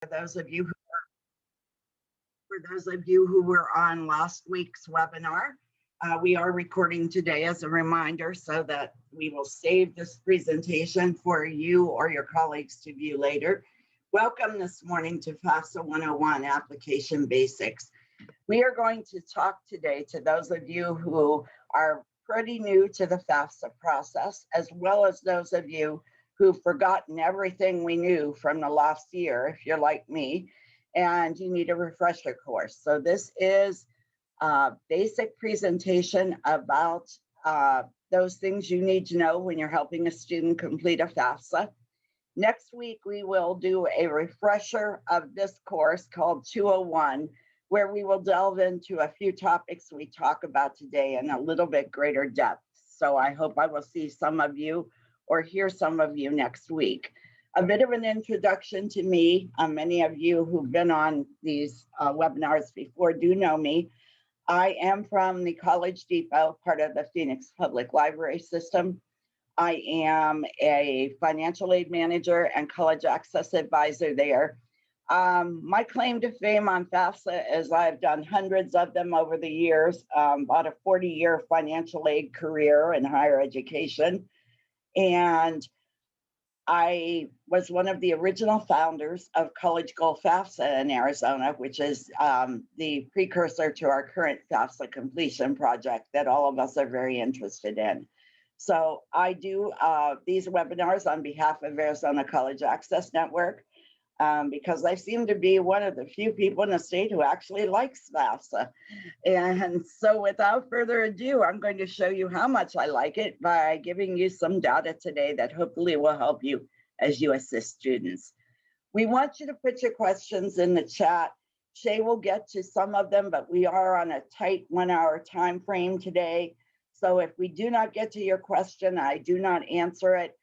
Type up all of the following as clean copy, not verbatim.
For those of you who were on last week's webinar, we are recording today as a reminder so that we will save this presentation for you or your colleagues to view later. Welcome this morning to Fafsa 101 Application Basics. We are going to talk today to those of you who are pretty new to the Fafsa process, as well as those of you who've forgotten everything we knew from the last year, if you're like me, and you need a refresher course. So this is a basic presentation about those things you need to know when you're helping a student complete a FAFSA. Next week, we will do a refresher of this course called 201, where we will delve into a few topics we talk about today in a little bit greater depth. So I hope I will see some of you or hear some of you next week. A bit of an introduction to me. Many of you who've been on these webinars before do know me. I am from the College Depot, part of the Phoenix Public Library System. I am a financial aid manager and college access advisor there. My claim to fame on FAFSA is I've done hundreds of them over the years, about a 40-year financial aid career in higher education. And I was one of the original founders of College Goal FAFSA in Arizona, which is the precursor to our current FAFSA completion project that all of us are very interested in. So I do these webinars on behalf of Arizona College Access Network because I seem to be one of the few people in the state who actually likes FAFSA. And so without further ado, I'm going to show you how much I like it by giving you some data today that hopefully will help you as you assist students. We want you to put your questions in the chat. Shay will get to some of them, but we are on a tight 1 hour time frame today. So if we do not get to your question, I do not answer it.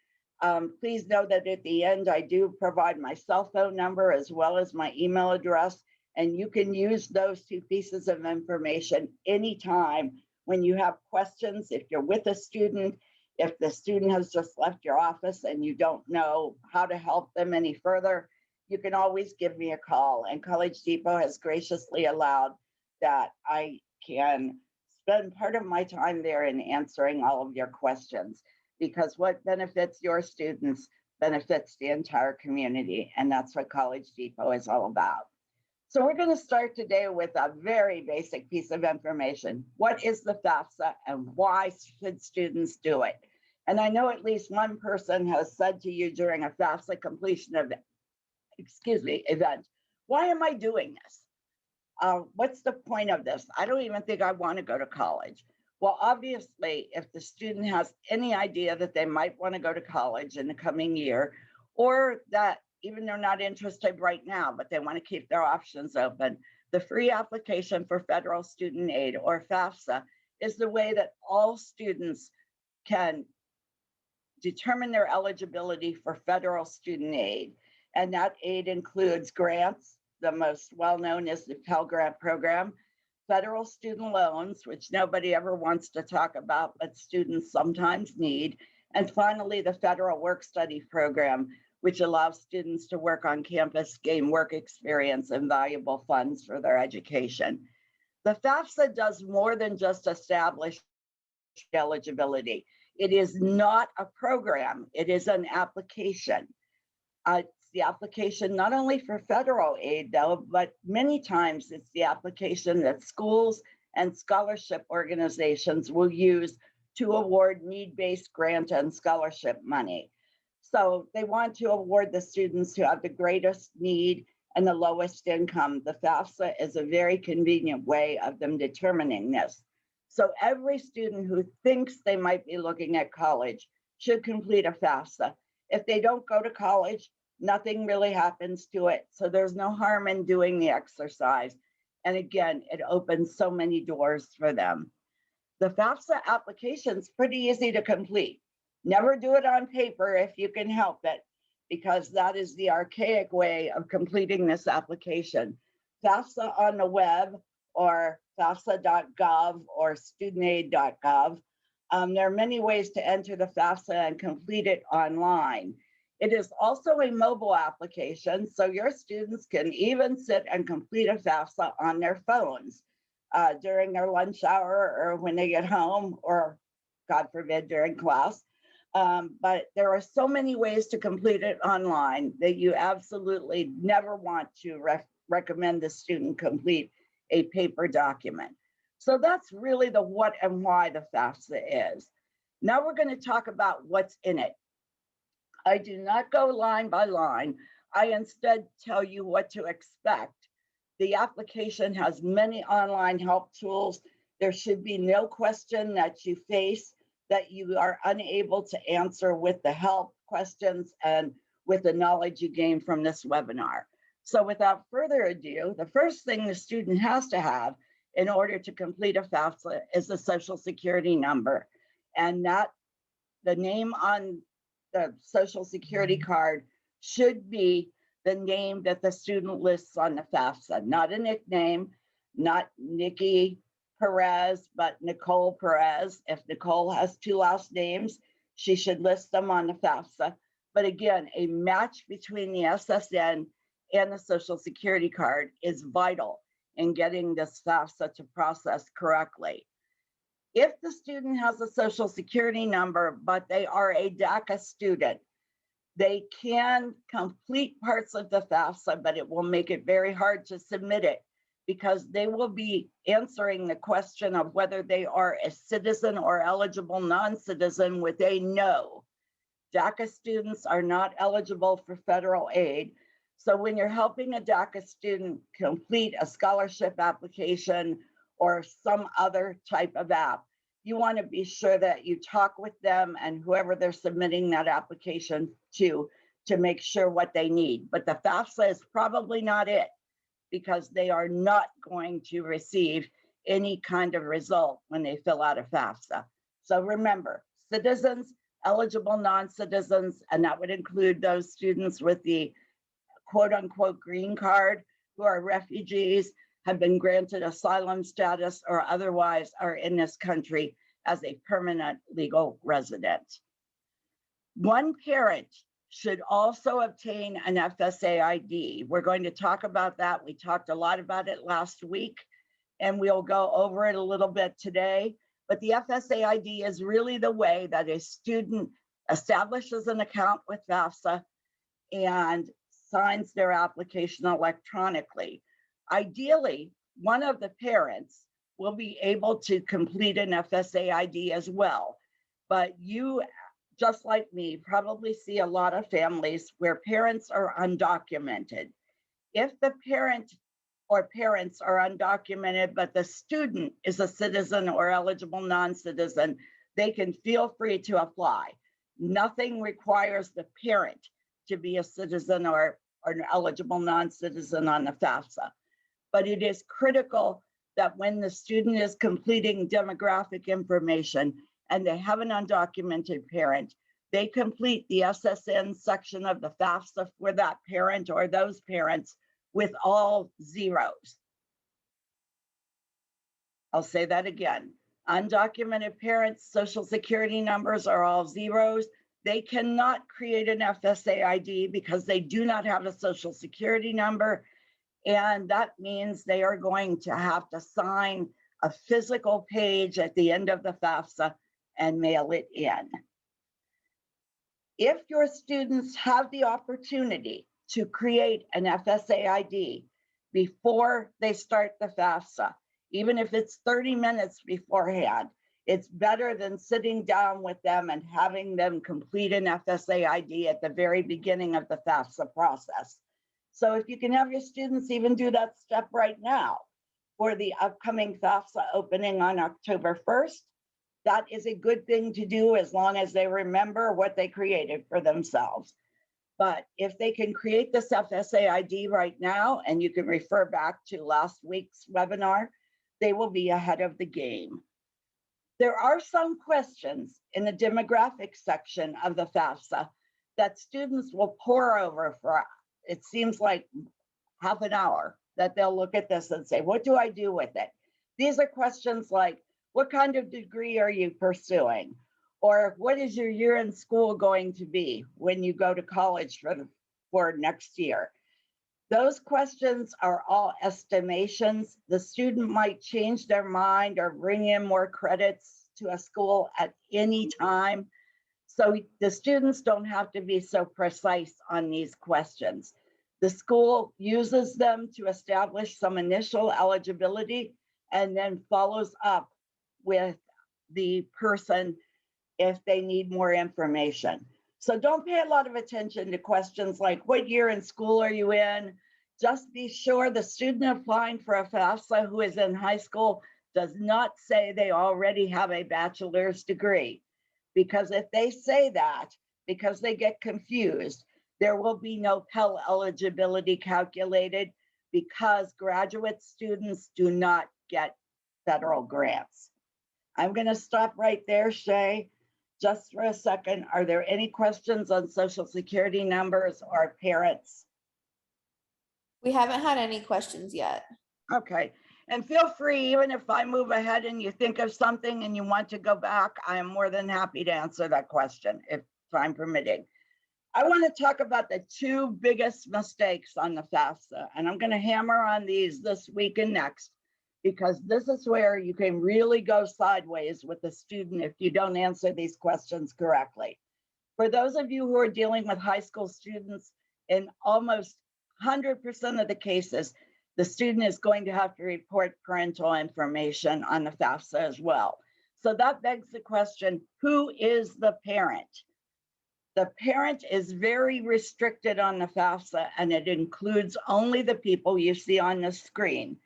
Please know that at the end, I do provide my cell phone number as well as my email address. And you can use those two pieces of information anytime when you have questions. If you're with a student, if the student has just left your office and you don't know how to help them any further, you can always give me a call. And College Depot has graciously allowed that I can spend part of my time there in answering all of your questions, because what benefits your students benefits the entire community. And that's what College Depot is all about. So we're going to start today with a very basic piece of information. What is the FAFSA and why should students do it? And I know at least one person has said to you during a FAFSA completion event, why am I doing this? What's the point of this? I don't even think I want to go to college. Well, obviously, if the student has any idea that they might want to go to college in the coming year, or that even they're not interested right now, but they want to keep their options open, the free application for federal student aid, or FAFSA, is the way that all students can determine their eligibility for federal student aid. And that aid includes grants. The most well-known is the Pell Grant program, federal student loans, which nobody ever wants to talk about, but students sometimes need. And finally, the federal work-study program, which allows students to work on campus, gain work experience, and valuable funds for their education. The FAFSA does more than just establish eligibility. It is not a program, it is an application. It's the application not only for federal aid, though, but many times it's the application that schools and scholarship organizations will use to award need-based grant and scholarship money. So they want to award the students who have the greatest need and the lowest income. The FAFSA is a very convenient way of them determining this. So every student who thinks they might be looking at college should complete a FAFSA. If they don't go to college, nothing really happens to it. So there's no harm in doing the exercise. And again, it opens so many doors for them. The FAFSA application is pretty easy to complete. Never do it on paper if you can help it, because that is the archaic way of completing this application. FAFSA on the web, or fafsa.gov or studentaid.gov. There are many ways to enter the FAFSA and complete it online. It is also a mobile application, so your students can even sit and complete a FAFSA on their phones during their lunch hour or when they get home, or God forbid, during class. But there are so many ways to complete it online that you absolutely never want to recommend the student complete a paper document. So that's really the what and why the FAFSA is. Now we're going to talk about what's in it. I do not go line by line. I instead tell you what to expect. The application has many online help tools. There should be no question that you face that you are unable to answer with the help questions and with the knowledge you gain from this webinar. So without further ado, the first thing the student has to have in order to complete a FAFSA is the Social Security number. And that the name on the Social Security card should be the name that the student lists on the FAFSA, not a nickname, not Nikki Perez, but Nicole Perez. If Nicole has two last names, she should list them on the FAFSA. But again, a match between the SSN and the Social Security card is vital in getting this FAFSA to process correctly. If the student has a Social Security number, but they are a DACA student, they can complete parts of the FAFSA, but it will make it very hard to submit it because they will be answering the question of whether they are a citizen or eligible non-citizen with a no. DACA students are not eligible for federal aid. So when you're helping a DACA student complete a scholarship application or some other type of app, you want to be sure that you talk with them and whoever they're submitting that application to make sure what they need. But the FAFSA is probably not it, because they are not going to receive any kind of result when they fill out a FAFSA. So remember, citizens, eligible non-citizens, and that would include those students with the quote unquote green card who are refugees, have been granted asylum status, or otherwise are in this country as a permanent legal resident. One parent should also obtain an FSA ID. We're going to talk about that. We talked a lot about it last week, and we'll go over it a little bit today. But the FSA ID is really the way that a student establishes an account with FAFSA and signs their application electronically. Ideally, one of the parents will be able to complete an FSA ID as well. But you, just like me, probably see a lot of families where parents are undocumented. If the parent or parents are undocumented, but the student is a citizen or eligible non-citizen, they can feel free to apply. Nothing requires the parent to be a citizen or an eligible non-citizen on the FAFSA. But it is critical that when the student is completing demographic information and they have an undocumented parent, they complete the SSN section of the FAFSA for that parent or those parents with all zeros. I'll say that again. Undocumented parents' Social Security numbers are all zeros. They cannot create an FSA ID because they do not have a Social Security number. And that means they are going to have to sign a physical page at the end of the FAFSA and mail it in. If your students have the opportunity to create an FSA ID before they start the FAFSA, even if it's 30 minutes beforehand, it's better than sitting down with them and having them complete an FSA ID at the very beginning of the FAFSA process. So if you can have your students even do that step right now for the upcoming FAFSA opening on October 1st, that is a good thing to do as long as they remember what they created for themselves. But if they can create this FSA ID right now, and you can refer back to last week's webinar, they will be ahead of the game. There are some questions in the demographic section of the FAFSA that students will pore over for, it seems like, half an hour, that they'll look at this and say, what do I do with it? These are questions like, what kind of degree are you pursuing? Or what is your year in school going to be when you go to college for next year? Those questions are all estimations. The student might change their mind or bring in more credits to a school at any time. So the students don't have to be so precise on these questions. The school uses them to establish some initial eligibility and then follows up with the person if they need more information. So don't pay a lot of attention to questions like, what year in school are you in? Just be sure the student applying for a Fafsa who is in high school does not say they already have a bachelor's degree. Because if they say that, because they get confused, there will be no Pell eligibility calculated because graduate students do not get federal grants. I'm going to stop right there, Shay, just for a second. Are there any questions on Social Security numbers or parents? We haven't had any questions yet. Okay. And feel free, even if I move ahead and you think of something and you want to go back, I am more than happy to answer that question if time permitting. I want to talk about the two biggest mistakes on the FAFSA, and I'm going to hammer on these this week and next, because this is where you can really go sideways with the student if you don't answer these questions correctly. For those of you who are dealing with high school students, in almost 100% of the cases, the student is going to have to report parental information on the FAFSA as well. So that begs the question, who is the parent? The parent is very restricted on the FAFSA, and it includes only the people you see on the screen.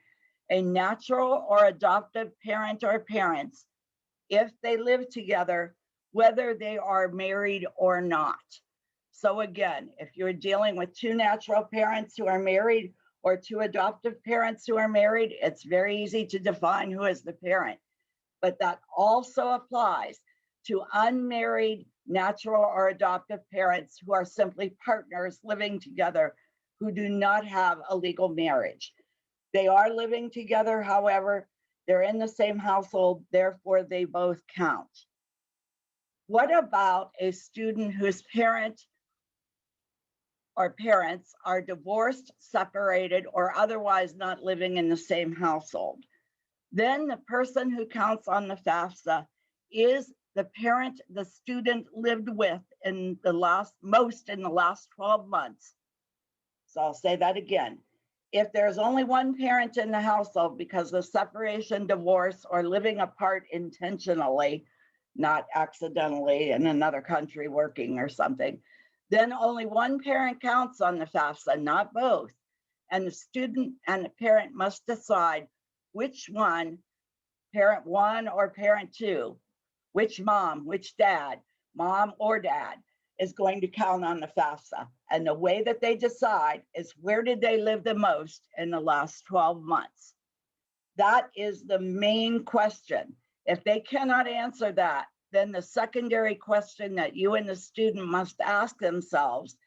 A natural or adoptive parent or parents, if they live together, whether they are married or not. So again, if you're dealing with two natural parents who are married or two adoptive parents who are married, it's very easy to define who is the parent. But that also applies to unmarried natural or adoptive parents who are simply partners living together who do not have a legal marriage. They are living together, however, they're in the same household, therefore they both count. What about a student whose parent or parents are divorced, separated, or otherwise not living in the same household? Then the person who counts on the FAFSA is the parent the student lived with in the last 12 months. So I'll say that again. If there's only one parent in the household because of separation, divorce, or living apart intentionally, not accidentally in another country working or something, then only one parent counts on the FAFSA, not both. And the student and the parent must decide which one, parent one or parent two, which mom, which dad, mom or dad, is going to count on the FAFSA. And the way that they decide is where did they live the most in the last 12 months? That is the main question. If they cannot answer that, then the secondary question that you and the student must ask themselves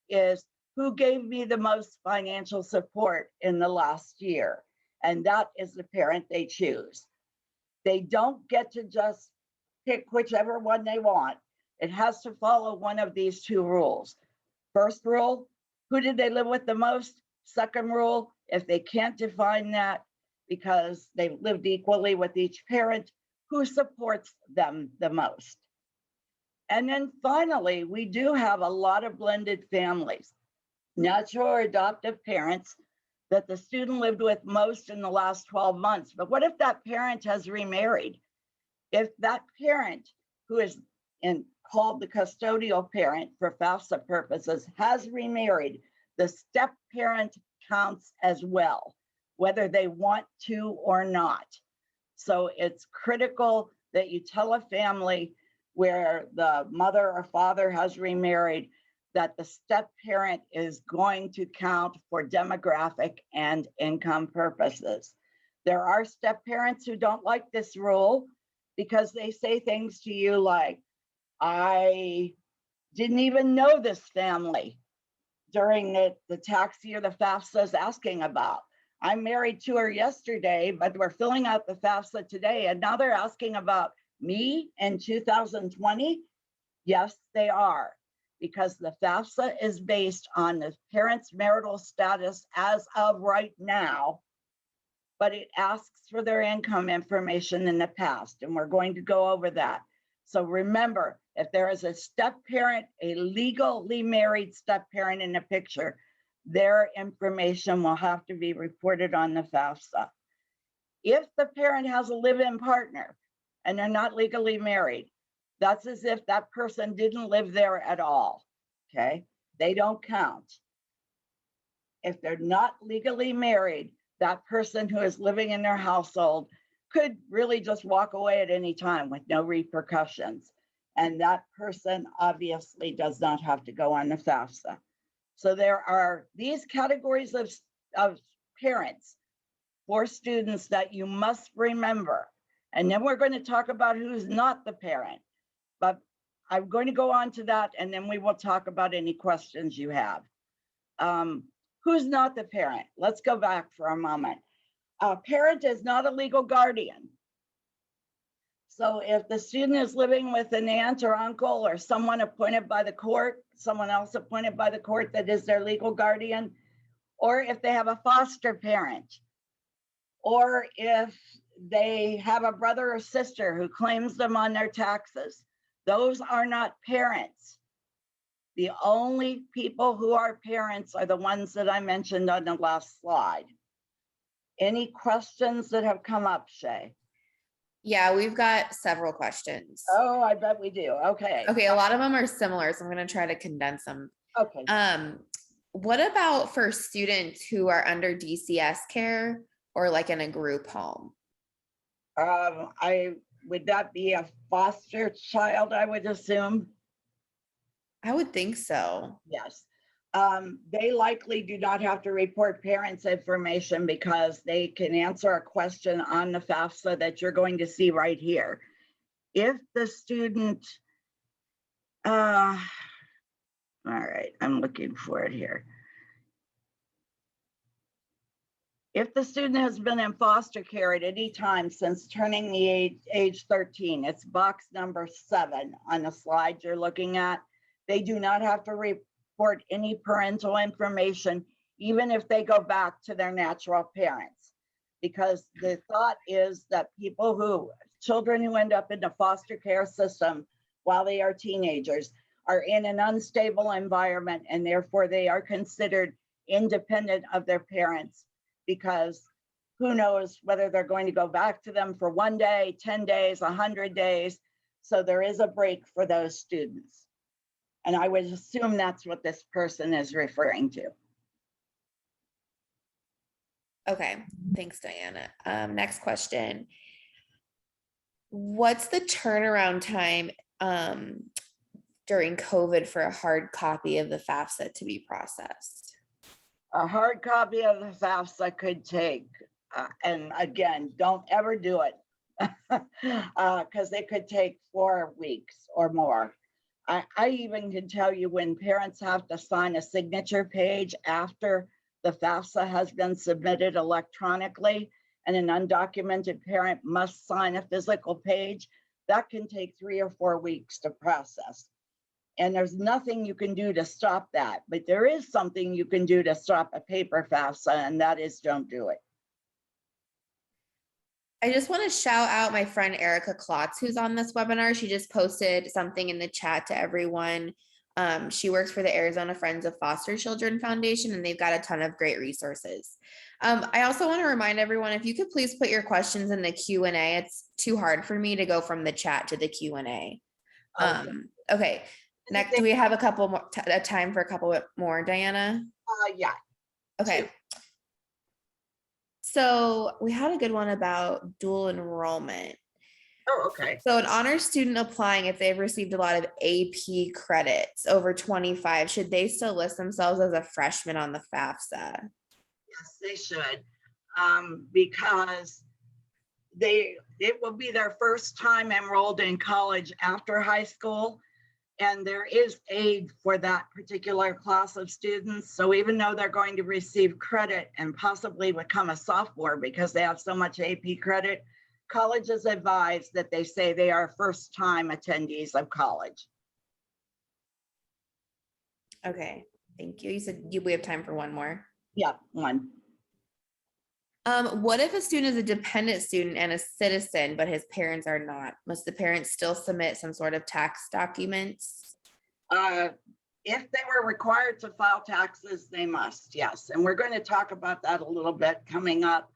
is, who gave me the most financial support in the last year? And that is the parent they choose. They don't get to just pick whichever one they want. It has to follow one of these two rules. First rule, who did they live with the most? Second rule, if they can't define that because they've lived equally with each parent, who supports them the most? And then finally, we do have a lot of blended families, natural or adoptive parents that the student lived with most in the last 12 months. But what if that parent has remarried? If that parent, who is called the custodial parent for FAFSA purposes, has remarried, the step parent counts as well, whether they want to or not. So it's critical that you tell a family where the mother or father has remarried that the step parent is going to count for demographic and income purposes. There are step parents who don't like this rule because they say things to you like, I didn't even know this family during the tax year the FAFSA is asking about. I married to her yesterday, but we're filling out the FAFSA today, and now they're asking about Me in 2020? Yes, they are, because the FAFSA is based on the parent's marital status as of right now, but it asks for their income information in the past, and we're going to go over that. So remember, if there is a step parent, a legally married step parent in the picture, their information will have to be reported on the FAFSA. If the parent has a live-in partner and they're not legally married, that's as if that person didn't live there at all, okay? They don't count. If they're not legally married, that person who is living in their household could really just walk away at any time with no repercussions. And that person obviously does not have to go on the FAFSA. So there are these categories of parents for students that you must remember. And then we're going to talk about who's not the parent. But I'm going to go on to that, and then we will talk about any questions you have. Who's not the parent? Let's go back for a moment. A parent is not a legal guardian. So if the student is living with an aunt or uncle or someone appointed by the court, someone else appointed by the court that is their legal guardian, or if they have a foster parent, or if they have a brother or sister who claims them on their taxes, those are not parents. The only people who are parents are the ones that I mentioned on the last slide. Any questions that have come up, Shay? Yeah, we've got several questions. Oh, I bet we do. Okay. Okay, a lot of them are similar, so I'm going to try to condense them. Okay. What about for students who are under DCS care or like in a group home? Would that be a foster child, I would assume? I would think so. Yes. They likely do not have to report parents' information because they can answer a question on the FAFSA that you're going to see right here. If the student, all right, I'm looking for it here. If the student has been in foster care at any time since turning the age 13, it's box number 7 on the slide you're looking at. They do not have to report any parental information, even if they go back to their natural parents, because the thought is that children who end up in the foster care system while they are teenagers are in an unstable environment, and therefore they are considered independent of their parents, because who knows whether they're going to go back to them for 1 day, 10 days, 100 days. So there is a break for those students. And I would assume that's what this person is referring to. Okay, thanks, Diana. Next question. What's the turnaround time during COVID for a hard copy of the FAFSA to be processed? A hard copy of the FAFSA could take, and again, don't ever do it, because it could take 4 weeks or more. I even can tell you when parents have to sign a signature page after the FAFSA has been submitted electronically, and an undocumented parent must sign a physical page, that can take 3 or 4 weeks to process. And there's nothing you can do to stop that, but there is something you can do to stop a paper FAFSA, and that is don't do it. I just want to shout out my friend Erica Klotz, who's on this webinar. She just posted something in the chat to everyone. She works for the Arizona Friends of Foster Children Foundation, and they've got a ton of great resources. I also want to remind everyone, if you could please put your questions in the Q&A. It's too hard for me to go from the chat to the Q&A. Okay. Next, do we have a couple more time for a couple more, Diana? Yeah. Okay. 2. So we had a good one about dual enrollment. Oh, okay. So an honors student applying, if they've received a lot of AP credits over 25, should they still list themselves as a freshman on the FAFSA? Yes, they should, because it will be their first time enrolled in college after high school. And there is aid for that particular class of students. So even though they're going to receive credit and possibly become a sophomore because they have so much AP credit, colleges advise that they say they are first-time attendees of college. Okay, thank you. You said we have time for one more. Yeah, one. What if a student is a dependent student and a citizen, but his parents are not? Must the parents still submit some sort of tax documents? If they were required to file taxes, they must, yes. And we're going to talk about that a little bit coming up.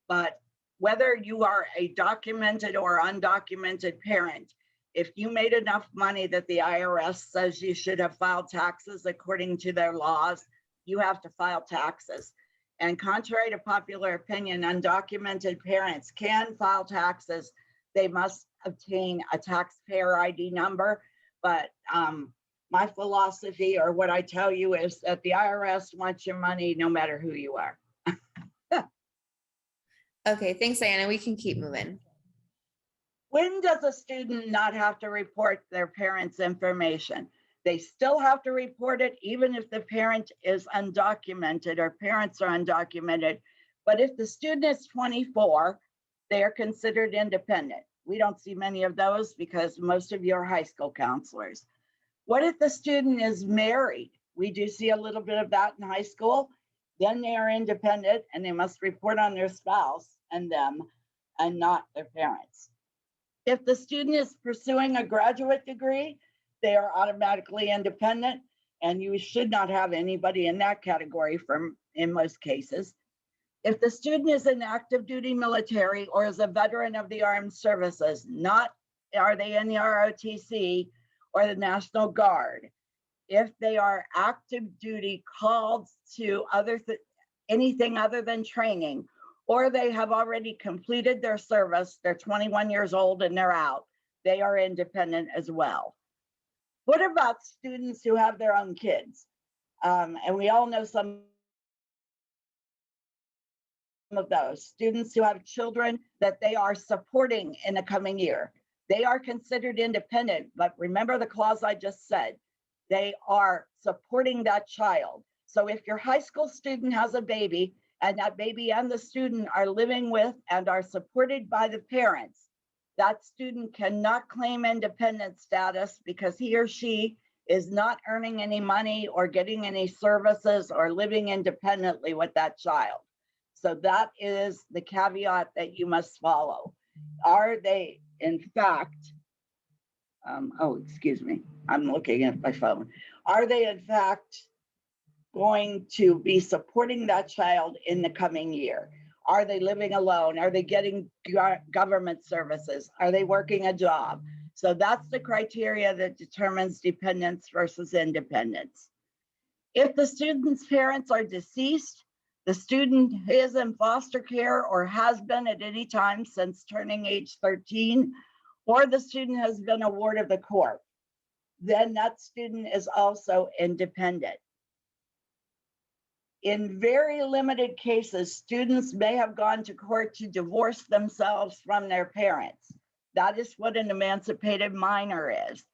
But whether you are a documented or undocumented parent, if you made enough money that the IRS says you should have filed taxes according to their laws, you have to file taxes. And contrary to popular opinion, undocumented parents can file taxes. They must obtain a taxpayer ID number. But my philosophy, or what I tell you, is that the IRS wants your money no matter who you are. Okay, thanks, Diana. We can keep moving. When does a student not have to report their parents' information? They still have to report it even if the parent is undocumented or parents are undocumented. But if the student is 24, they are considered independent. We don't see many of those because most of you are high school counselors. What if the student is married? We do see a little bit of that in high school. Then they are independent and they must report on their spouse and them and not their parents. If the student is pursuing a graduate degree, they are automatically independent, and you should not have anybody in that category in most cases. If the student is in active duty military or is a veteran of the armed services, not are they in the ROTC or the National Guard, if they are active duty called to anything other than training, or they have already completed their service, they're 21 years old and they're out, they are independent as well. What about students who have their own kids? And we all know some of those students who have children that they are supporting in the coming year. They are considered independent, but remember the clause I just said, they are supporting that child. So if your high school student has a baby and that baby and the student are living with and are supported by the parents, that student cannot claim independent status because he or she is not earning any money or getting any services or living independently with that child. So that is the caveat that you must follow. Are they, in fact, excuse me, I'm looking at my phone. Are they, in fact, going to be supporting that child in the coming year? Are they living alone? Are they getting government services? Are they working a job? So that's the criteria that determines dependence versus independence. If the student's parents are deceased, the student is in foster care or has been at any time since turning age 13, or the student has been a ward of the court, then that student is also independent. In very limited cases, students may have gone to court to divorce themselves from their parents. That is what an emancipated minor is.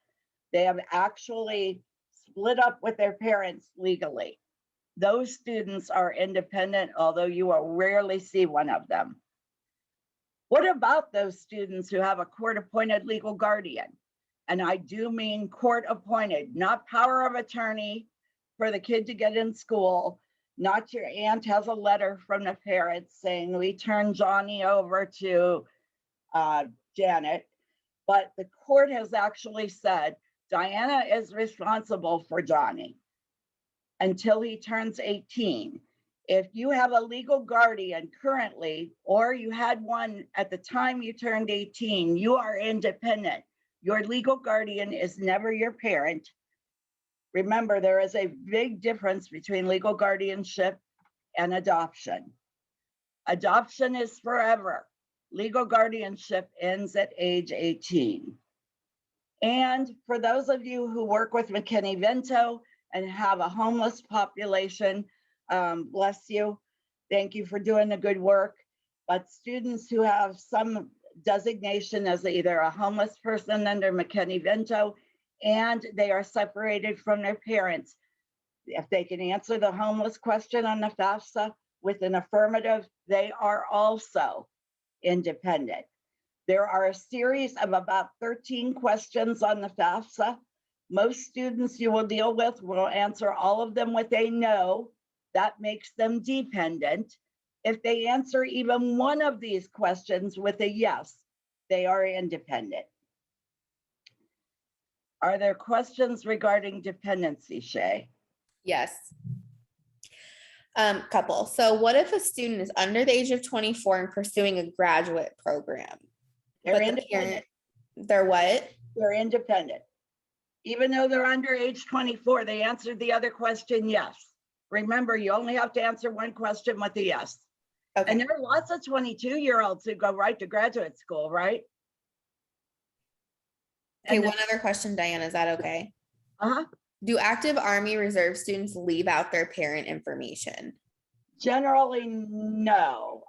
They have actually split up with their parents legally. Those students are independent, although you will rarely see one of them. What about those students who have a court-appointed legal guardian? And I do mean court-appointed, not power of attorney for the kid to get in school. Not your aunt has a letter from the parents saying, we turn Johnny over to Janet, but the court has actually said, Diana is responsible for Johnny until he turns 18. If you have a legal guardian currently, or you had one at the time you turned 18, you are independent. Your legal guardian is never your parent. Remember, there is a big difference between legal guardianship and adoption. Adoption is forever. Legal guardianship ends at age 18. And for those of you who work with McKinney-Vento and have a homeless population, bless you. Thank you for doing the good work. But students who have some designation as either a homeless person under McKinney-Vento and they are separated from their parents, if they can answer the homeless question on the FAFSA with an affirmative, they are also independent. There are a series of about 13 questions on the FAFSA. Most students you will deal with will answer all of them with a no. That makes them dependent. If they answer even one of these questions with a yes, they are independent. Are there questions regarding dependency, Shay? Yes. Couple. So what if a student is under the age of 24 and pursuing a graduate program? They're But the independent. parent, they're what? They're independent. Even though they're under age 24, they answered the other question yes. Remember, you only have to answer one question with a yes. Okay. And there are lots of 22-year-olds who go right to graduate school, right? Okay, And one other question, Diana, is that okay? uh-huh. Do active Army Reserve students leave out their parent information? Generally, no,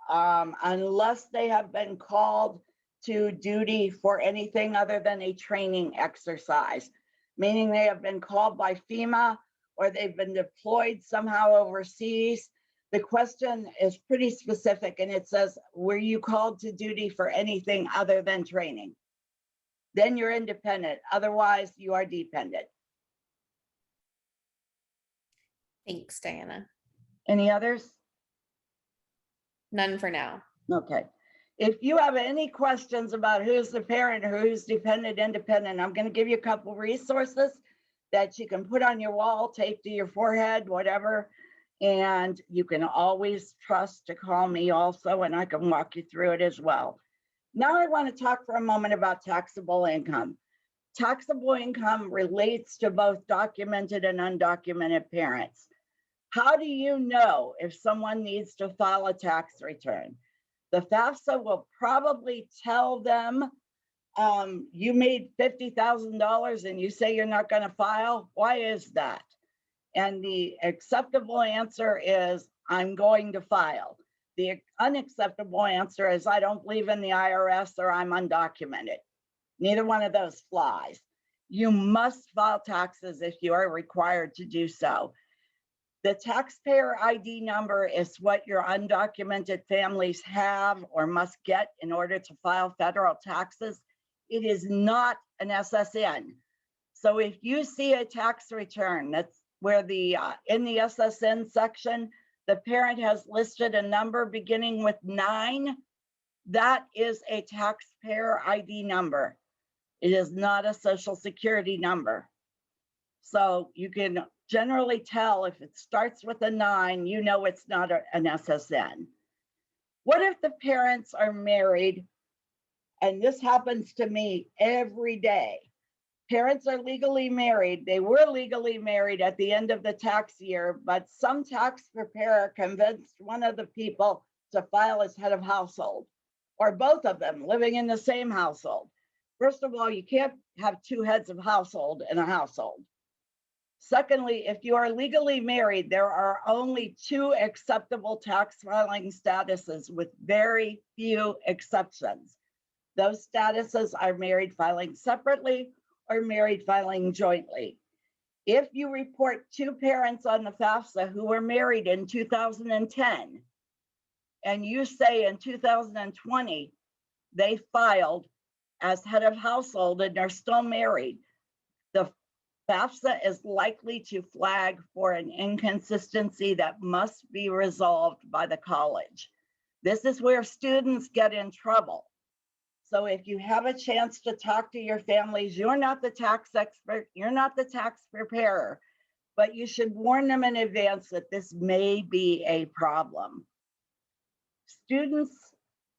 unless they have been called to duty for anything other than a training exercise, meaning they have been called by FEMA or they've been deployed somehow overseas. The question is pretty specific and it says, were you called to duty for anything other than training? Then you're independent. Otherwise, you are dependent. Thanks, Diana. Any others? None for now. Okay. If you have any questions about who's the parent or who's dependent, independent, I'm going to give you a couple resources that you can put on your wall, tape to your forehead, whatever. And you can always trust to call me also, and I can walk you through it as well. Now I want to talk for a moment about taxable income. Taxable income relates to both documented and undocumented parents. How do you know if someone needs to file a tax return? The FAFSA will probably tell them, you made $50,000 and you say you're not going to file. Why is that? And the acceptable answer is, I'm going to file. The unacceptable answer is, I don't believe in the IRS or I'm undocumented. Neither one of those flies. You must file taxes if you are required to do so. The taxpayer ID number is what your undocumented families have or must get in order to file federal taxes. It is not an SSN. So if you see a tax return that's where the in the SSN section, the parent has listed a number beginning with 9, that is a taxpayer ID number. It is not a Social Security number. So you can generally tell if it starts with a 9, you know it's not an SSN. What if the parents are married? And this happens to me every day. Parents are legally married. They were legally married at the end of the tax year, but some tax preparer convinced one of the people to file as head of household, or both of them living in the same household. First of all, you can't have 2 heads of household in a household. Secondly, if you are legally married, there are only 2 acceptable tax filing statuses with very few exceptions. Those statuses are married filing separately or married filing jointly. If you report 2 parents on the FAFSA who were married in 2010, and you say in 2020 they filed as head of household and are still married, the FAFSA is likely to flag for an inconsistency that must be resolved by the college. This is where students get in trouble. So if you have a chance to talk to your families, you're not the tax expert, you're not the tax preparer, but you should warn them in advance that this may be a problem. Students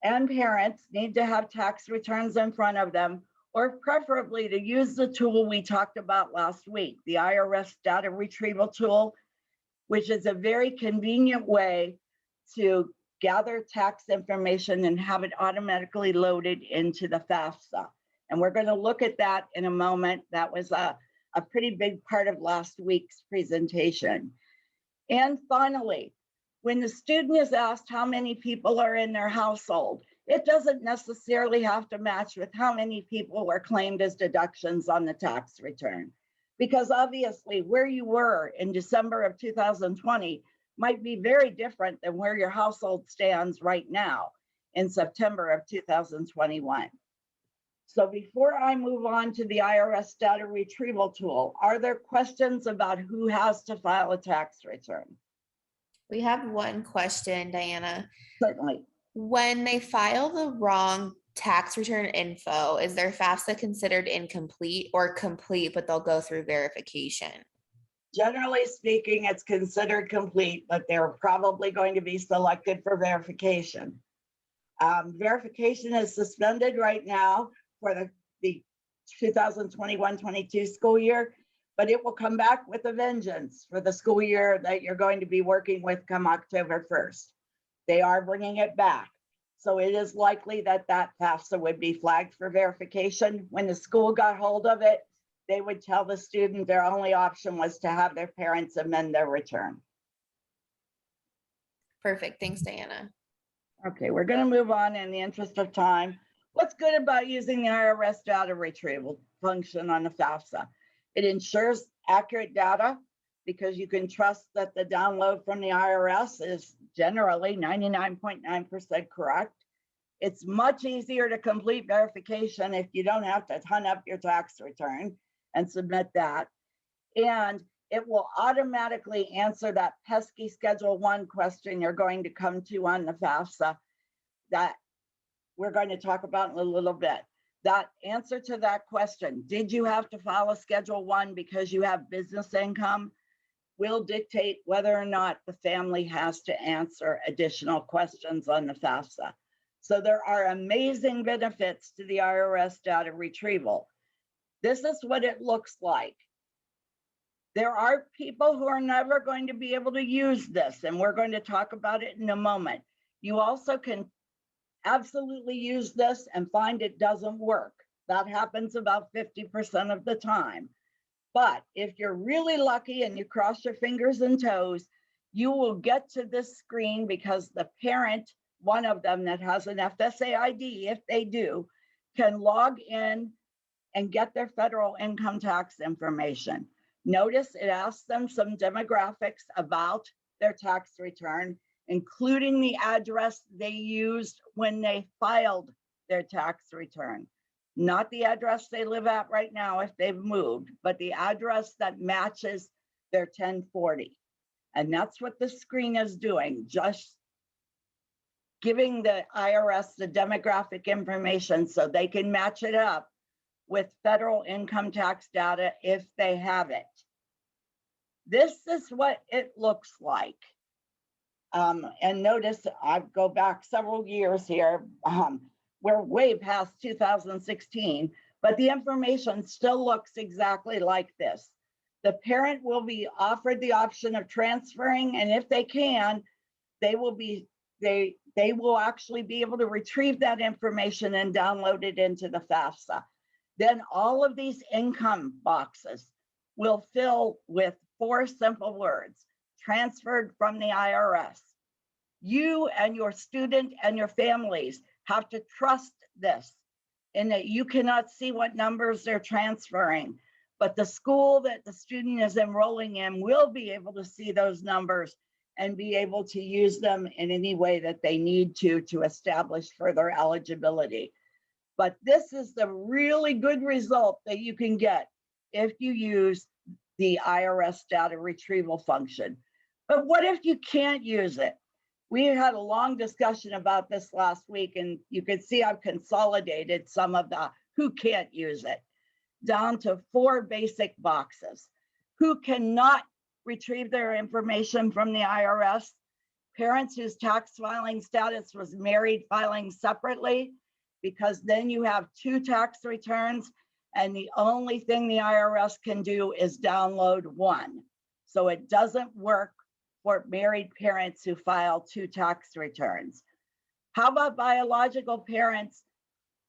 and parents need to have tax returns in front of them, or preferably to use the tool we talked about last week, the IRS data retrieval tool, which is a very convenient way to gather tax information and have it automatically loaded into the FAFSA. And we're going to look at that in a moment. That was a pretty big part of last week's presentation. And finally, when the student is asked how many people are in their household, it doesn't necessarily have to match with how many people were claimed as deductions on the tax return. Because obviously where you were in December of 2020 might be very different than where your household stands right now in September of 2021. So before I move on to the IRS data retrieval tool, are there questions about who has to file a tax return? We have one question, Diana. Certainly. When they file the wrong tax return info, is their FAFSA considered incomplete or complete, but they'll go through verification? Generally speaking, it's considered complete, but they're probably going to be selected for verification. Verification is suspended right now for the 2021-22 school year, but it will come back with a vengeance for the school year that you're going to be working with come October 1st. They are bringing it back. So it is likely that that FAFSA would be flagged for verification. When the school got hold of it, they would tell the student their only option was to have their parents amend their return. Perfect. Thanks, Diana. Okay, we're going to move on in the interest of time. What's good about using the IRS data retrieval function on the FAFSA? It ensures accurate data because you can trust that the download from the IRS is generally 99.9% correct. It's much easier to complete verification if you don't have to hunt up your tax return and submit that. And it will automatically answer that pesky Schedule 1 question you're going to come to on the FAFSA that we're going to talk about in a little bit. That answer to that question, did you have to file a Schedule 1 because you have business income, will dictate whether or not the family has to answer additional questions on the FAFSA. So there are amazing benefits to the IRS data retrieval. This is what it looks like. There are people who are never going to be able to use this, and we're going to talk about it in a moment. You also can absolutely use this and find it doesn't work. That happens about 50% of the time. But if you're really lucky and you cross your fingers and toes, you will get to this screen because the parent, one of them that has an FSA ID, if they do, can log in and get their federal income tax information. Notice it asks them some demographics about their tax return, including the address they used when they filed their tax return. Not the address they live at right now if they've moved, but the address that matches their 1040. And that's what the screen is doing, just giving the IRS the demographic information so they can match it up with federal income tax data if they have it. This is what it looks like. And notice I go back several years here. We're way past 2016, but the information still looks exactly like this. The parent will be offered the option of transferring, and if they can, they will actually be able to retrieve that information and download it into the FAFSA. Then all of these income boxes will fill with 4 simple words: transferred from the IRS. You and your student and your families have to trust this, in that you cannot see what numbers they're transferring, but the school that the student is enrolling in will be able to see those numbers and be able to use them in any way that they need to establish further eligibility. But this is the really good result that you can get if you use the IRS data retrieval function. But what if you can't use it? We had a long discussion about this last week, and you can see I've consolidated some of the who can't use it down to 4 basic boxes. Who cannot retrieve their information from the IRS? Parents whose tax filing status was married filing separately, because then you have 2 tax returns and the only thing the IRS can do is download 1. So it doesn't work for married parents who file 2 tax returns. How about biological parents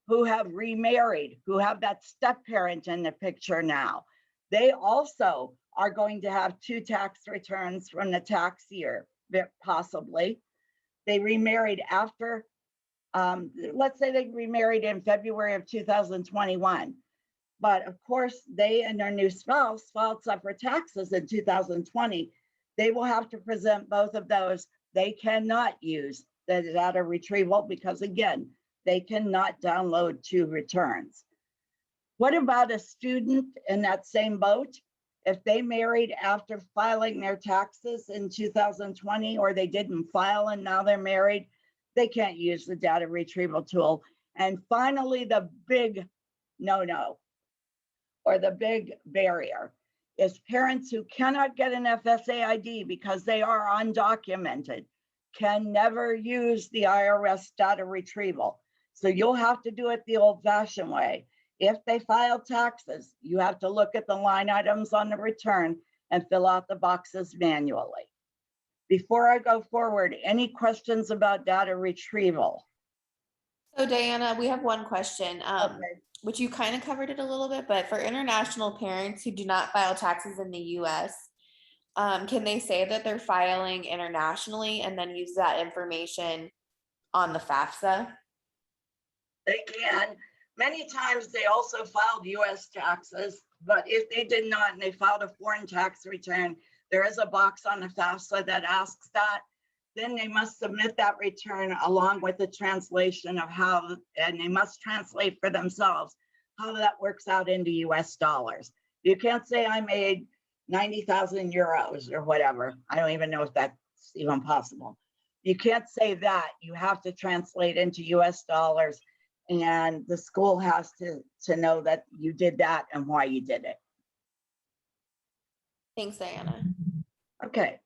who have remarried, who have that step parent in the picture now? They also are going to have 2 tax returns from the tax year, possibly. They remarried after, let's say they remarried in February of 2021. But of course, they and their new spouse filed separate taxes in 2020. They will have to present both of those. They cannot use the data retrieval because, again, They cannot download 2 returns. What about a student in that same boat? If they married after filing their taxes in 2020, or they didn't file and now they're married, they can't use the data retrieval tool. And finally, the big no-no, or the big barrier, is parents who cannot get an FSA ID because they are undocumented can never use the IRS data retrieval. So you'll have to do it the old-fashioned way. If they file taxes, you have to look at the line items on the return and fill out the boxes manually. Before I go forward, any questions about data retrieval? So Diana, we have one question, Okay. which you kind of covered it a little bit, but for international parents who do not file taxes in the US, can they say that they're filing internationally and then use that information on the FAFSA? They can. Many times they also filed US taxes, but if they did not and they filed a foreign tax return, there is a box on the FAFSA that asks that. Then they must submit that return along with the translation of how, and they must translate for themselves how that works out into US dollars. You can't say I made 90,000 euros or whatever. I don't even know if that's even possible. You can't say that. You have to translate into US dollars, and the school has to know that you did that and why you did it. Thanks, Diana. Okay.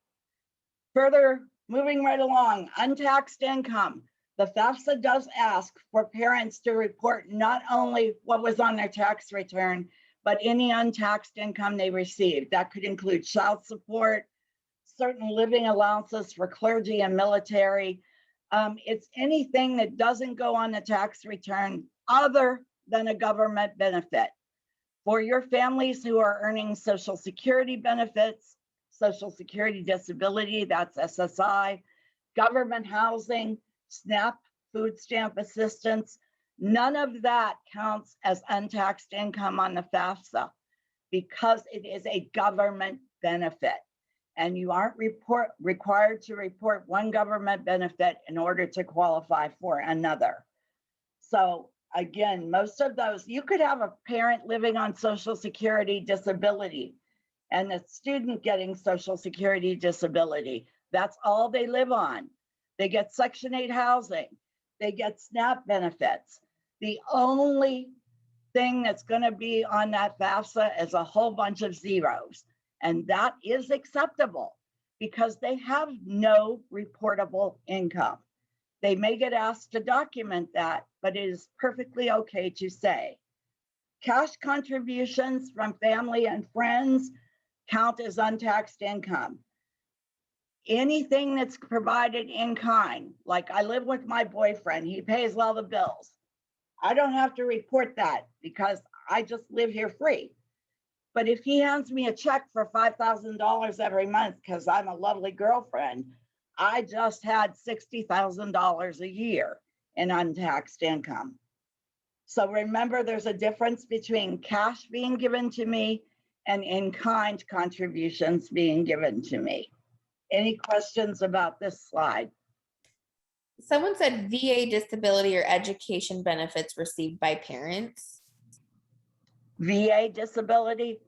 Further, moving right along, untaxed income. The FAFSA does ask for parents to report not only what was on their tax return, but any untaxed income they received. That could include child support, certain living allowances for clergy and military. It's anything that doesn't go on the tax return other than a government benefit. For your families who are earning Social Security benefits, Social Security disability, that's SSI, government housing, SNAP, food stamp assistance, none of that counts as untaxed income on the FAFSA because it is a government benefit. And you aren't required to report one government benefit in order to qualify for another. So again, most of those, you could have a parent living on Social Security disability and a student getting Social Security disability. That's all they live on. They get Section 8 housing. They get SNAP benefits. The only thing that's going to be on that FAFSA is a whole bunch of zeros. And that is acceptable because they have no reportable income. They may get asked to document that, but it is perfectly okay to say. Cash contributions from family and friends count as untaxed income. Anything that's provided in kind, like I live with my boyfriend, he pays all the bills. I don't have to report that because I just live here free. But if he hands me a check for $5,000 every month because I'm a lovely girlfriend, I just had $60,000 a year in untaxed income. So remember, there's a difference between cash being given to me and in-kind contributions being given to me. Any questions about this slide? Someone said VA disability or education benefits received by parents. VA disability?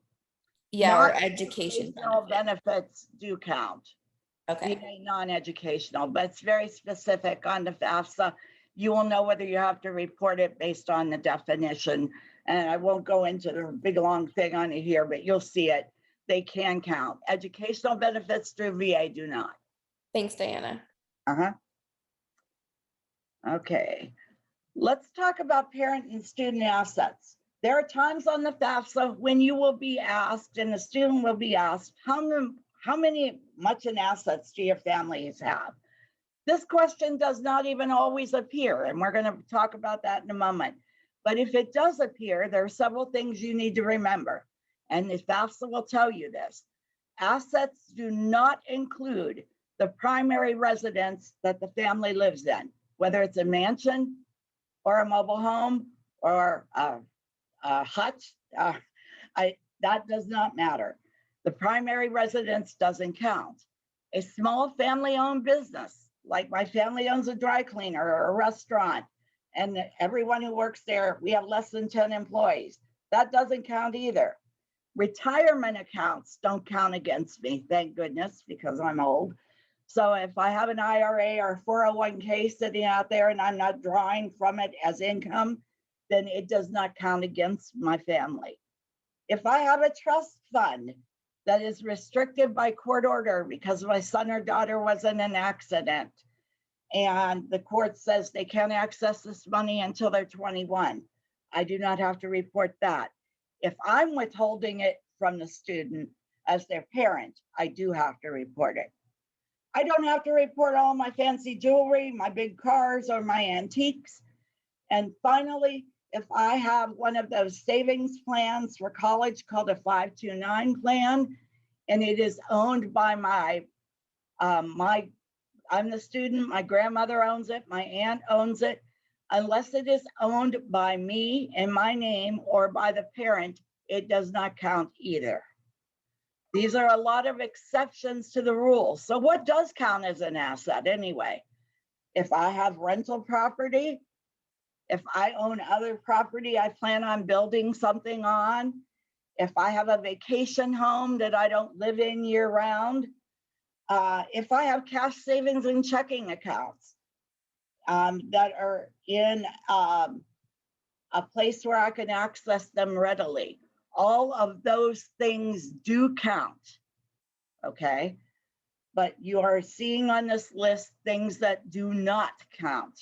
Yeah, or education benefits do count. Okay. VA non-educational, but it's very specific on the FAFSA. You will know whether you have to report it based on the definition. And I won't go into the big long thing on it here, but you'll see it. They can count. Educational benefits through VA do not. Thanks, Diana. Okay. Let's talk about parent and student assets. There are times on the FAFSA when you will be asked, and the student will be asked, how much in assets do your families have? This question does not even always appear, and we're going to talk about that in a moment. But if it does appear, there are several things you need to remember, and the FAFSA will tell you this. Assets do not include the primary residence that the family lives in, whether it's a mansion or a mobile home or a hut. That does not matter. The primary residence doesn't count. A small family-owned business, like my family owns a dry cleaner or a restaurant, and everyone who works there, we have less than 10 employees. That doesn't count either. Retirement accounts don't count against me, thank goodness, because I'm old. So if I have an IRA or 401k sitting out there and I'm not drawing from it as income, then it does not count against my family. If I have a trust fund that is restricted by court order because my son or daughter was in an accident and the court says they can't access this money until they're 21, I do not have to report that. If I'm withholding it from the student as their parent, I do have to report it. I don't have to report all my fancy jewelry, my big cars, or my antiques. And finally, if I have one of those savings plans for college called a 529 plan, and it is owned by I'm the student, my grandmother owns it, my aunt owns it, unless it is owned by me in my name or by the parent, it does not count either. These are a lot of exceptions to the rules. So what does count as an asset anyway? If I have rental property, if I own other property I plan on building something on, if I have a vacation home that I don't live in year round, if I have cash savings and checking accounts that are in a place where I can access them readily, all of those things do count, okay? But you are seeing on this list things that do not count.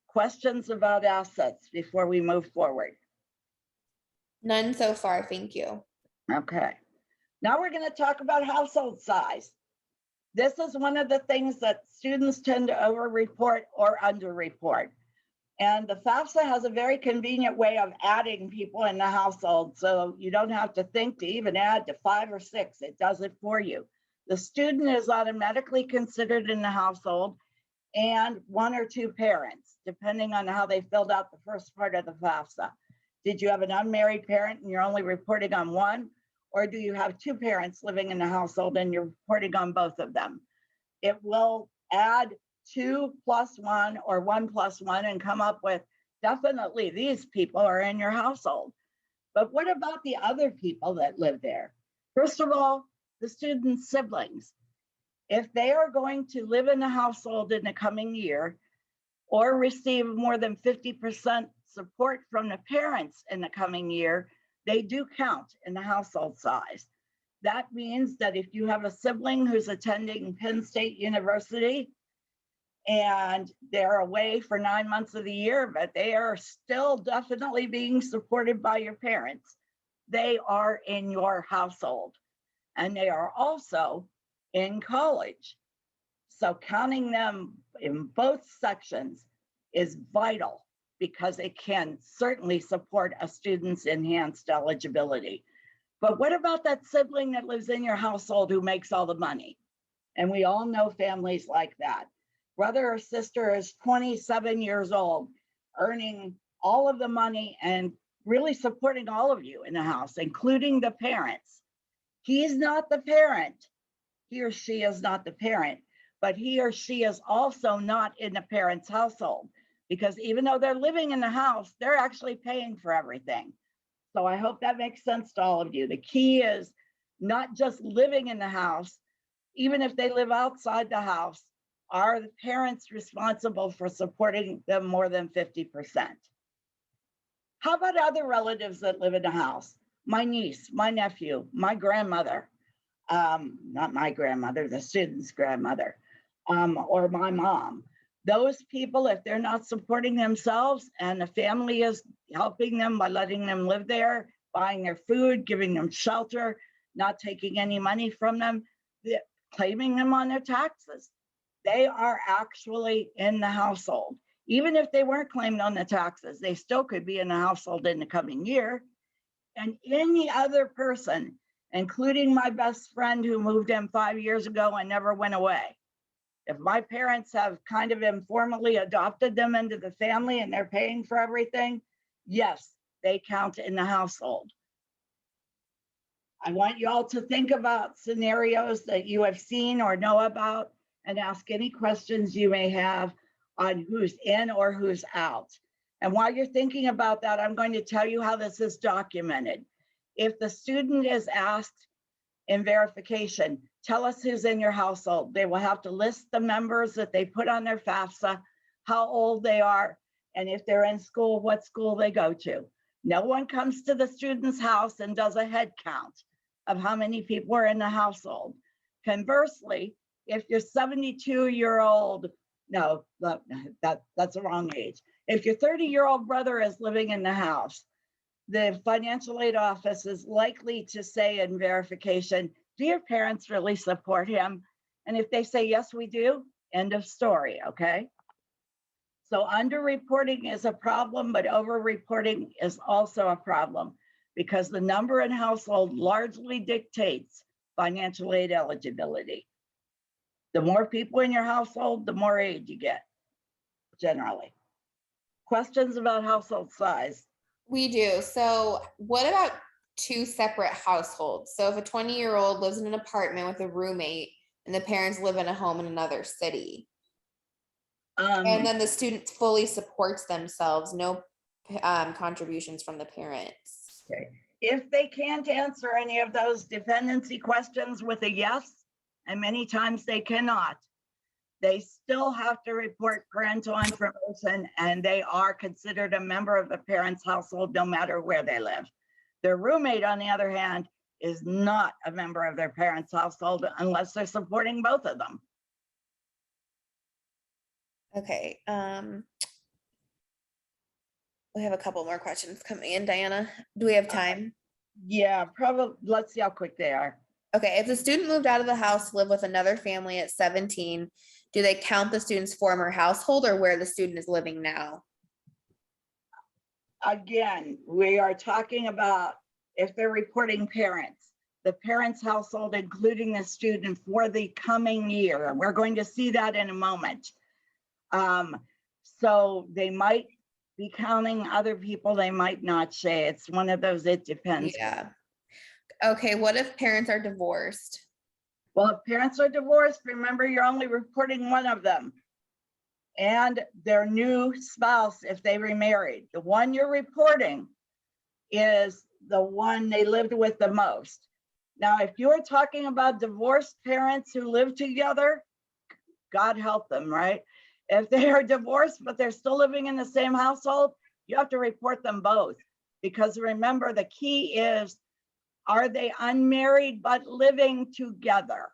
Questions about assets before we move forward? None so far, thank you. Okay. Now we're going to talk about household size. This is one of the things that students tend to over-report or under-report. And the Fafsa has a very convenient way of adding people in the household. So you don't have to think to even add to 5 or 6. It does it for you. The student is automatically considered in the household and 1 or 2 parents, depending on how they filled out the first part of the Fafsa. Did you have an unmarried parent and you're only reporting on 1? Or do you have 2 parents living in the household and you're reporting on both of them? It will add 2 plus 1 or 1 plus 1 and come up with definitely these people are in your household. But what about the other people that live there? First of all, the student's siblings. If they are going to live in the household in the coming year or receive more than 50% support from the parents in the coming year, they do count in the household size. That means that if you have a sibling who's attending Penn State University and they're away for 9 months of the year, but they are still definitely being supported by your parents, they are in your household and they are also in college. So counting them in both sections is vital because it can certainly support a student's enhanced eligibility. But what about that sibling that lives in your household who makes all the money? And we all know families like that. Brother or sister is 27 years old, earning all of the money and really supporting all of you in the house, including the parents. He's not the parent. He or she is not the parent, but he or she is also not in the parent's household because even though they're living in the house, they're actually paying for everything. So I hope that makes sense to all of you. The key is not just living in the house, even if they live outside the house, are the parents responsible for supporting them more than 50%? How about other relatives that live in the house? My niece, my nephew, my grandmother, not my grandmother, the student's grandmother, or my mom. Those people, if they're not supporting themselves and the family is helping them by letting them live there, buying their food, giving them shelter, not taking any money from them, claiming them on their taxes, they are actually in the household. Even if they weren't claimed on the taxes, they still could be in the household in the coming year. And any other person, including my best friend who moved in 5 years ago and never went away. If my parents have kind of informally adopted them into the family and they're paying for everything, yes, they count in the household. I want you all to think about scenarios that you have seen or know about and ask any questions you may have on who's in or who's out. And while you're thinking about that, I'm going to tell you how this is documented. If the student is asked in verification, tell us who's in your household, they will have to list the members that they put on their FAFSA, how old they are, and if they're in school, what school they go to. No one comes to the student's house and does a head count of how many people are in the household. Conversely, if you're 72-year-old, no, that's the wrong age. If your 30-year-old brother is living in the house, the financial aid office is likely to say in verification, do your parents really support him? And if they say, yes, we do, end of story, okay? So underreporting is a problem, but overreporting is also a problem because the number in household largely dictates financial aid eligibility. The more people in your household, the more aid you get, generally. Questions about household size? We do. So what about two separate households? So if a 20-year-old lives in an apartment with a roommate and the parents live in a home in another city, and then the student fully supports themselves, no contributions from the parents. Okay. If they can't answer any of those dependency questions with a yes, and many times they cannot, they still have to report parental information and they are considered a member of the parent's household no matter where they live. Their roommate, on the other hand, is not a member of their parent's household unless they're supporting both of them. Okay. We have a couple more questions coming in, Diana. Do we have time? Yeah, probably. Let's see how quick they are. Okay, if the student moved out of the house to live with another family at 17, do they count the student's former household or where the student is living now? Again, we are talking about if they're reporting parents, the parent's household, including the student for the coming year. We're going to see that in a moment. So they might be counting other people, they might not say. It's one of those, it depends. Yeah. Okay, what if parents are divorced? Well, if parents are divorced, remember you're only reporting one of them and their new spouse if they remarried. The one you're reporting is the one they lived with the most. Now, if you're talking about divorced parents who live together, God help them, right? If they are divorced, but they're still living in the same household, you have to report them both. Because remember, the key is, are they unmarried but living together?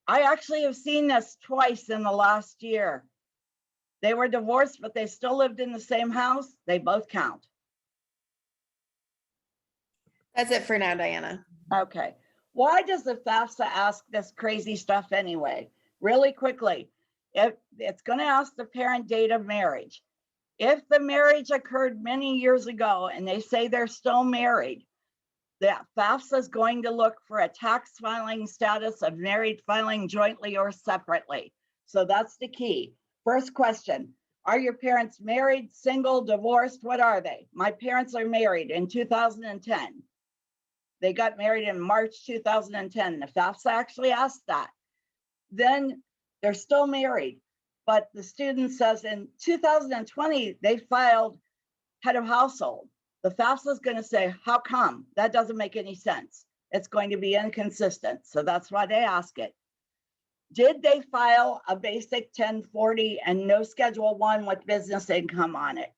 I actually have seen this twice in the last year. They were divorced, but they still lived in the same house. They both count. That's it for now, Diana. Okay. Why does the FAFSA ask this crazy stuff anyway? Really quickly, if it's going to ask the parent date of marriage. If the marriage occurred many years ago and they say they're still married, that FAFSA is going to look for a tax filing status of married filing jointly or separately. So that's the key. First question, are your parents married, single, divorced? What are they? My parents are married in 2010. They got married in March 2010. The FAFSA actually asked that. Then they're still married, but the student says in 2020, they filed head of household. The FAFSA is going to say, how come? That doesn't make any sense. It's going to be inconsistent. So that's why they ask it. Did they file a basic 1040 and no Schedule 1 with business income on it?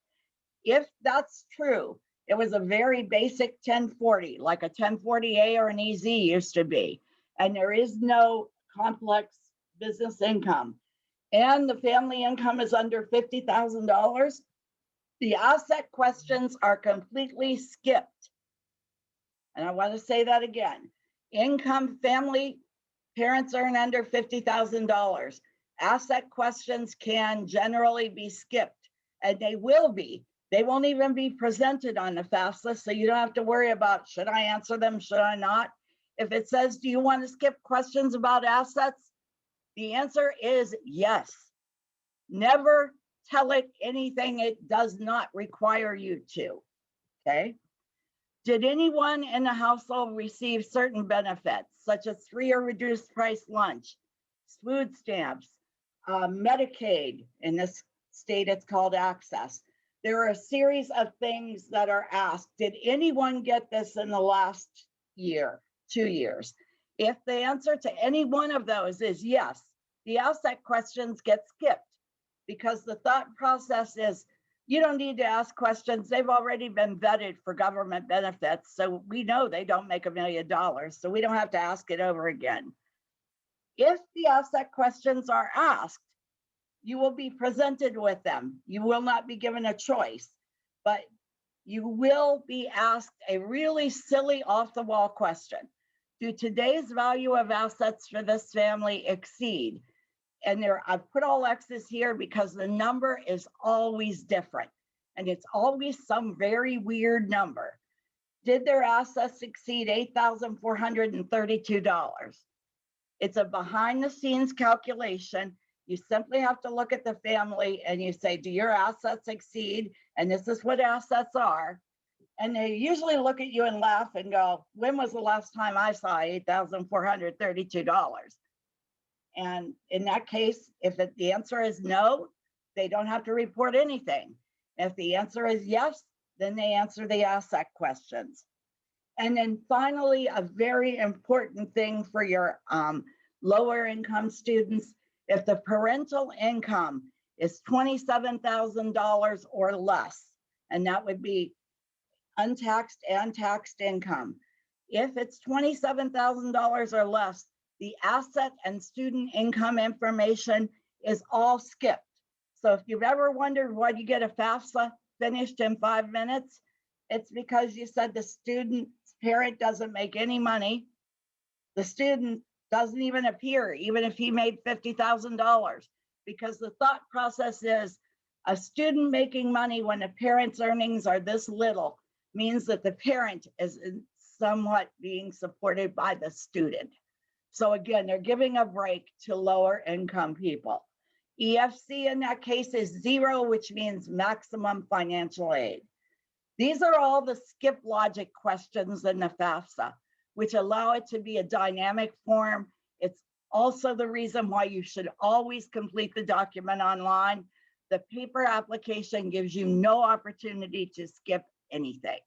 If that's true, it was a very basic 1040, like a 1040A or an EZ used to be, and there is no complex business income, and the family income is under $50,000, the asset questions are completely skipped. And I want to say that again. Income, family, parents earn under $50,000. Asset questions can generally be skipped, and they will be. They won't even be presented on the FAFSA, so you don't have to worry about, should I answer them, should I not? If it says, do you want to skip questions about assets? The answer is yes. Never tell it anything it does not require you to, okay? Did anyone in the household receive certain benefits, such as free or reduced price lunch, food stamps, Medicaid? In this state, it's called Access. there are a series of things that are asked. Did anyone get this in the last year, 2 years? If the answer to any one of those is yes, the asset questions get skipped because the thought process is you don't need to ask questions. They've already been vetted for government benefits. So we know they don't make $1 million. So we don't have to ask it over again. If the asset questions are asked, you will be presented with them. You will not be given a choice, but you will be asked a really silly off the wall question. Do today's value of assets for this family exceed? And there, I've put all X's here because the number is always different. And it's always some very weird number. Did their assets exceed $8,432? It's a behind the scenes calculation. You simply have to look at the family and you say, do your assets exceed? And this is what assets are. And they usually look at you and laugh and go, when was the last time I saw $8,432? And in that case, if the answer is no, they don't have to report anything. If the answer is yes, then they answer the asset questions. And then finally, a very important thing for your lower income students, if the parental income is $27,000 or less, and that would be untaxed and taxed income. If it's $27,000 or less, the asset and student income information is all skipped. So if you've ever wondered why you get a Fafsa finished in 5 minutes, it's because you said the student's parent doesn't make any money. The student doesn't even appear, even if he made $50,000, because the thought process is a student making money when the parent's earnings are this little means that the parent is somewhat being supported by the student. So again, they're giving a break to lower income people. EFC in that case is 0, which means maximum financial aid. These are all the skip logic questions in the FAFSA, which allow it to be a dynamic form. It's also the reason why you should always complete the document online. The paper application gives you no opportunity to skip anything.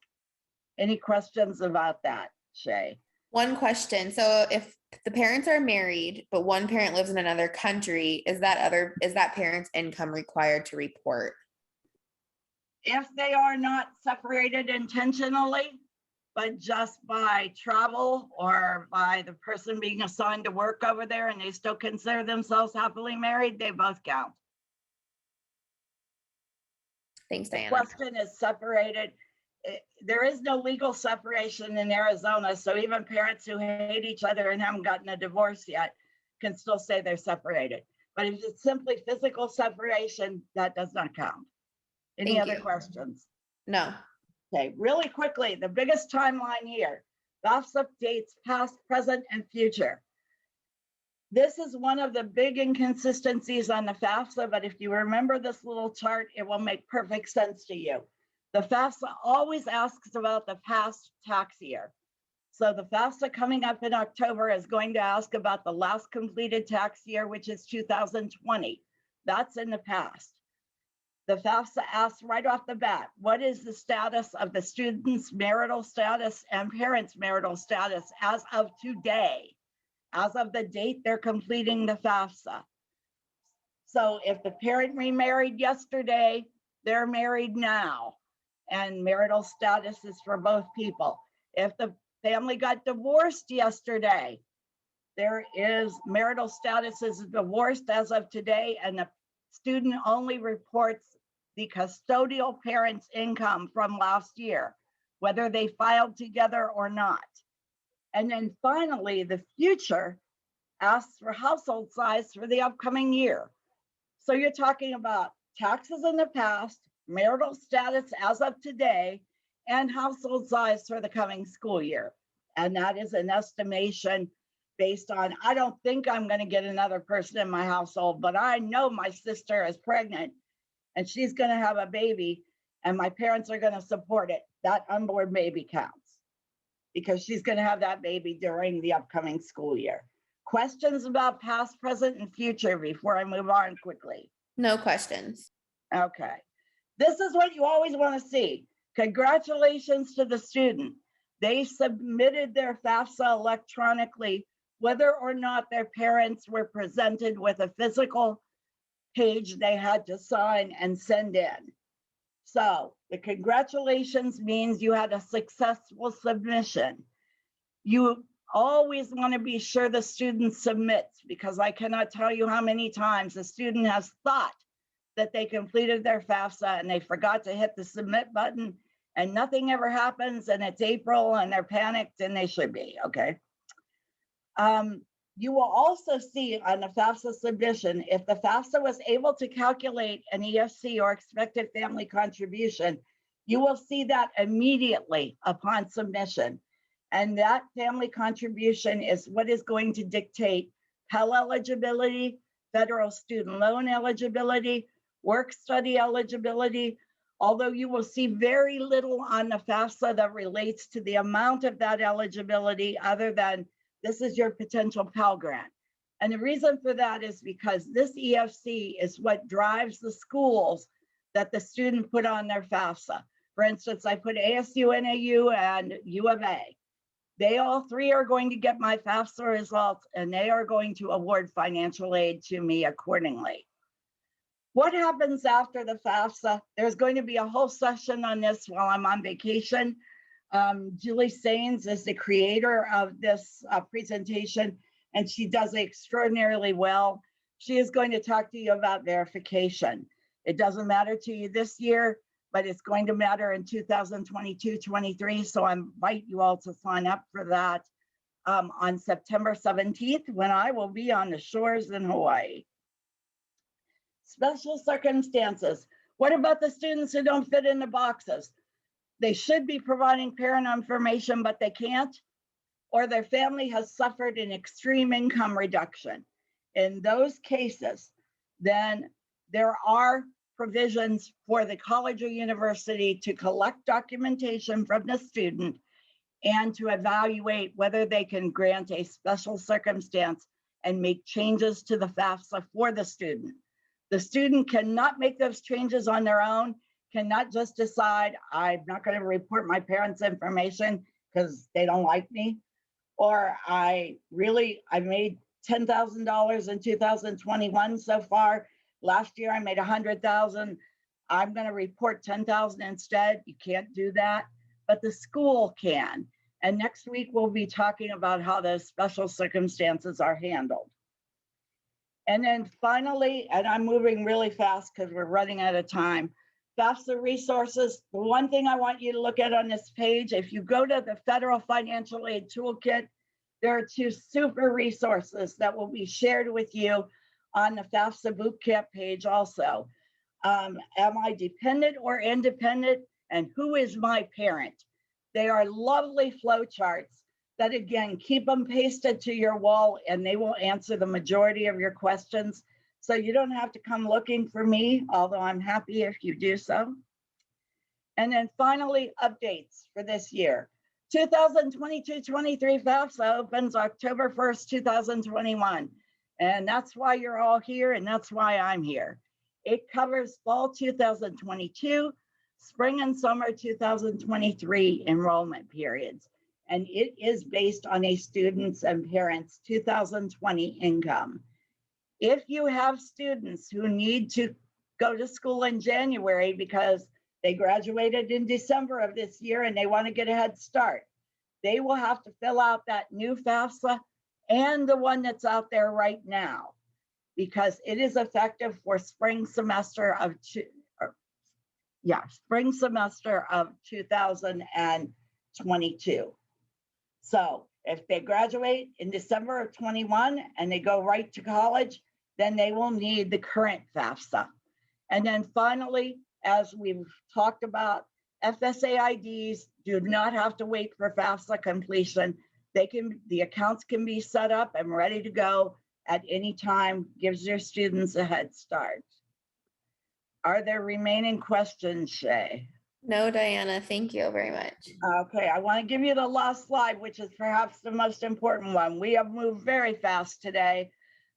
Any questions about that, Shay? One question. So if the parents are married, but one parent lives in another country, is that parent's income required to report? If they are not separated intentionally, but just by travel or by the person being assigned to work over there and they still consider themselves happily married, they both count. Thanks, The Diana. question is separated. There is no legal separation in Arizona, so even parents who hate each other and haven't gotten a divorce yet can still say they're separated. But if it's simply physical separation, that does not count. Any Thank other you. questions? No. Okay, really quickly, the biggest timeline here. FAFSA dates past, present, and future. This is one of the big inconsistencies on the FAFSA, but if you remember this little chart, it will make perfect sense to you. The FAFSA always asks about the past tax year. So the FAFSA coming up in October is going to ask about the last completed tax year, which is 2020. That's in the past. The FAFSA asks right off the bat, what is the status of the student's marital status and parents' marital status as of today, as of the date they're completing the FAFSA? So if the parent remarried yesterday, they're married now, and marital status is for both people. If the family got divorced yesterday, there is marital status is divorced as of today, and the student only reports the custodial parent's income from last year, whether they filed together or not. And then finally, the future asks for household size for the upcoming year. So you're talking about taxes in the past, marital status as of today, and household size for the coming school year. And that is an estimation based on, I don't think I'm going to get another person in my household, but I know my sister is pregnant and she's going to have a baby and my parents are going to support it. That unborn baby counts because she's going to have that baby during the upcoming school year. Questions about past, present, and future before I move on quickly? No questions. Okay. This is what you always want to see. Congratulations to the student. They submitted their FAFSA electronically, whether or not their parents were presented with a physical page they had to sign and send in. So the congratulations means you had a successful submission. You always want to be sure the student submits, because I cannot tell you how many times a student has thought that they completed their FAFSA and they forgot to hit the submit button and nothing ever happens, and it's April and they're panicked, and they should be, okay? You will also see on the FAFSA submission, if the FAFSA was able to calculate an EFC or expected family contribution, you will see that immediately upon submission. And that family contribution is what is going to dictate Pell eligibility, federal student loan eligibility, work study eligibility, although you will see very little on the FAFSA that relates to the amount of that eligibility other than this is your potential Pell Grant. And the reason for that is because this EFC is what drives the schools that the student put on their FAFSA. For instance, I put ASU, NAU, and U of A. They all three are going to get my FAFSA results, and they are going to award financial aid to me accordingly. What happens after the FAFSA? There's going to be a whole session on this while I'm on vacation. Julie Sains is the creator of this presentation, and she does it extraordinarily well. She is going to talk to you about verification. It doesn't matter to you this year, but it's going to matter in 2022-23. So I invite you all to sign up for that on September 17th, when I will be on the shores in Hawaii. Special circumstances. What about the students who don't fit in the boxes? They should be providing parent information, but they can't, or their family has suffered an extreme income reduction. In those cases, then there are provisions for the college or university to collect documentation from the student and to evaluate whether they can grant a special circumstance and make changes to the FAFSA for the student. The student cannot make those changes on their own, cannot just decide, I'm not going to report my parents' information because they don't like me, or I made $10,000 in 2021 so far. Last year I made 100,000. I'm going to report 10,000 instead. You can't do that, but the school can. And next week we'll be talking about how those special circumstances are handled. And then finally, and I'm moving really fast because we're running out of time, FAFSA resources. The one thing I want you to look at on this page, if you go to the Federal Financial Aid Toolkit, there are 2 super resources that will be shared with you on the FAFSA Bootcamp page also. Am I dependent or independent? And who is my parent? They are lovely flowcharts that, again, keep them pasted to your wall and they will answer the majority of your questions. So you don't have to come looking for me, although I'm happy if you do so. And then finally, updates for this year. 2022-23 FAFSA opens October 1st, 2021. And that's why you're all here, and that's why I'm here. It covers fall 2022, spring and summer 2023 enrollment periods. And it is based on a student's and parents' 2020 income. If you have students who need to go to school in January because they graduated in December of this year and they want to get a head start, they will have to fill out that new FAFSA and the one that's out there right now, because it is effective for spring semester of 2022. So if they graduate in December of 21 and they go right to college, then they will need the current FAFSA. And then finally, as we've talked about, FSA IDs do not have to wait for FAFSA completion. The accounts can be set up and ready to go at any time, gives your students a head start. Are there remaining questions, Shay? No, Diana, thank you very much. Okay, I want to give you the last slide, which is perhaps the most important one. We have moved very fast today.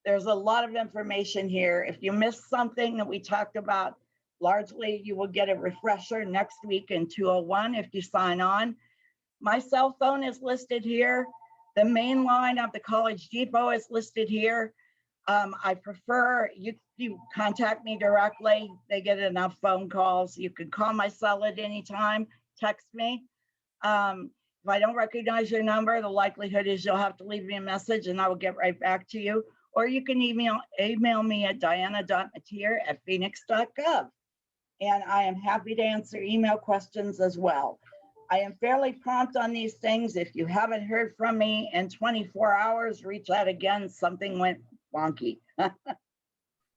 There's a lot of information here. If you missed something that we talked about, Largely, you will get a refresher next week in 201 if you sign on. My cell phone is listed here. The main line of the College Depot is listed here. I prefer you contact me directly. They get enough phone calls. You can call my cell at any time, text me. If I don't recognize your number, the likelihood is you'll have to leave me a message and I will get right back to you. Or you can email me at diana.matier@phoenix.gov. And I am happy to answer email questions as well. I am fairly prompt on these things. If you haven't heard from me in 24 hours, reach out again. Something went wonky.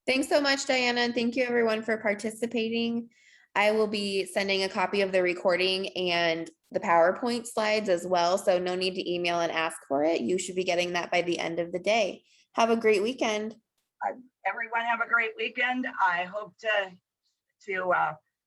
Thanks so much, Diana, and thank you everyone for participating. I will be sending a copy of the recording and the PowerPoint slides as well, so no need to email and ask for it. You should be getting that by the end of the day. Have a great weekend. Everyone have a great weekend. I hope to